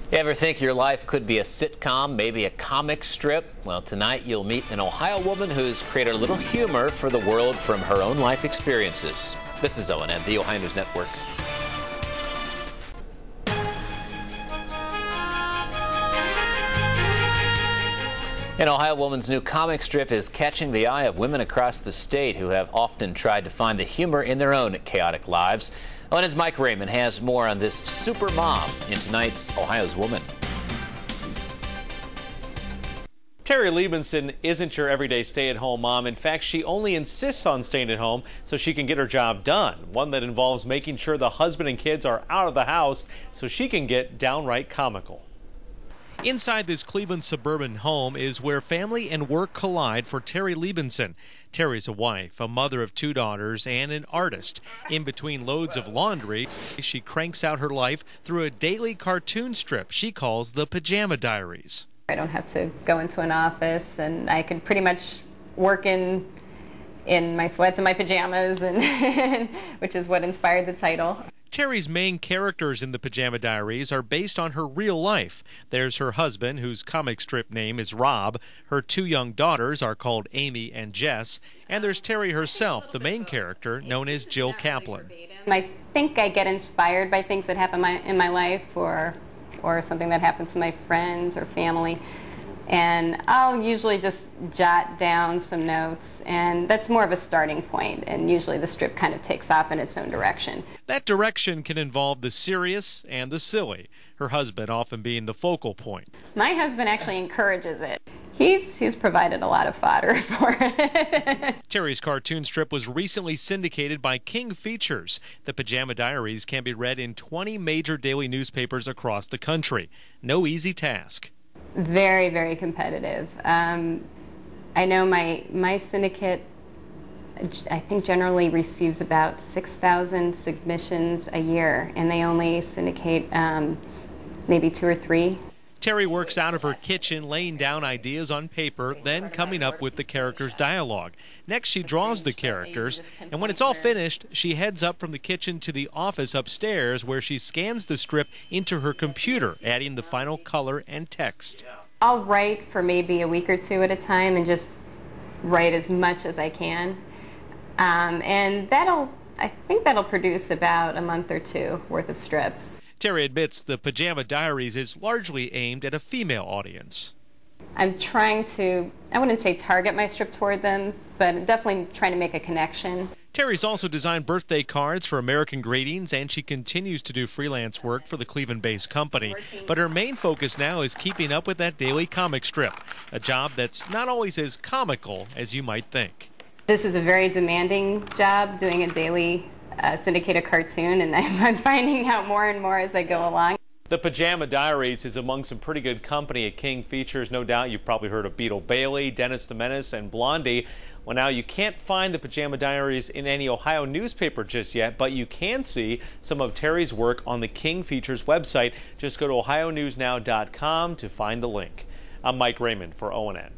You ever think your life could be a sitcom, maybe a comic strip? Well, tonight you'll meet an Ohio woman who's created a little humor for the world from her own life experiences. This is ONN, the Ohio News Network. An Ohio woman's new comic strip is catching the eye of women across the state who have often tried to find the humor in their own chaotic lives. ONN's Mike Raymond has more on this super mom in tonight's Ohio's Woman. Terri Libenson isn't your everyday stay-at-home mom. In fact, she only insists on staying at home so she can get her job done. One that involves making sure the husband and kids are out of the house so she can get downright comical. Inside this Cleveland suburban home is where family and work collide for Terri Libenson. Terri's a wife, a mother of 2 daughters, and an artist. In between loads of laundry, she cranks out her life through a daily cartoon strip she calls the Pajama Diaries. I don't have to go into an office, and I can pretty much work in my sweats and my pajamas, and which is what inspired the title. Terri's main characters in the Pajama Diaries are based on her real life. There's her husband, whose comic strip name is Rob. Her 2 young daughters are called Amy and Jess. And there's Terri herself, the main character, known as Jill Kaplan. I think I get inspired by things that happen in my life or something that happens to my friends or family. And I'll usually just jot down some notes, and that's more of a starting point, and usually the strip kind of takes off in its own direction. That direction can involve the serious and the silly, her husband often being the focal point. My husband actually encourages it. He's provided a lot of fodder for it. Terri's cartoon strip was recently syndicated by King Features. The Pajama Diaries can be read in 20 major daily newspapers across the country. No easy task. Very, very competitive. I know my syndicate, I think, generally receives about 6,000 submissions a year, and they only syndicate maybe 2 or 3. Terri works out of her kitchen, laying down ideas on paper, then coming up with the characters' dialogue. Next, she draws the characters, and when it's all finished, she heads up from the kitchen to the office upstairs, where she scans the strip into her computer, adding the final color and text. I'll write for maybe a week or 2 at a time and just write as much as I can. And I think that'll produce about a month or 2 worth of strips. Terri admits the Pajama Diaries is largely aimed at a female audience. I'm trying to, I wouldn't say target my strip toward them, but definitely trying to make a connection. Terri's also designed birthday cards for American Greetings, and she continues to do freelance work for the Cleveland-based company. But her main focus now is keeping up with that daily comic strip, a job that's not always as comical as you might think. This is a very demanding job, doing a daily syndicated cartoon, and I'm finding out more and more as I go along. The Pajama Diaries is among some pretty good company at King Features. No doubt you've probably heard of Beetle Bailey, Dennis the Menace, and Blondie. Well, now you can't find the Pajama Diaries in any Ohio newspaper just yet, but you can see some of Terri's work on the King Features website. Just go to OhioNewsNow.com to find the link. I'm Mike Raymond for ONN.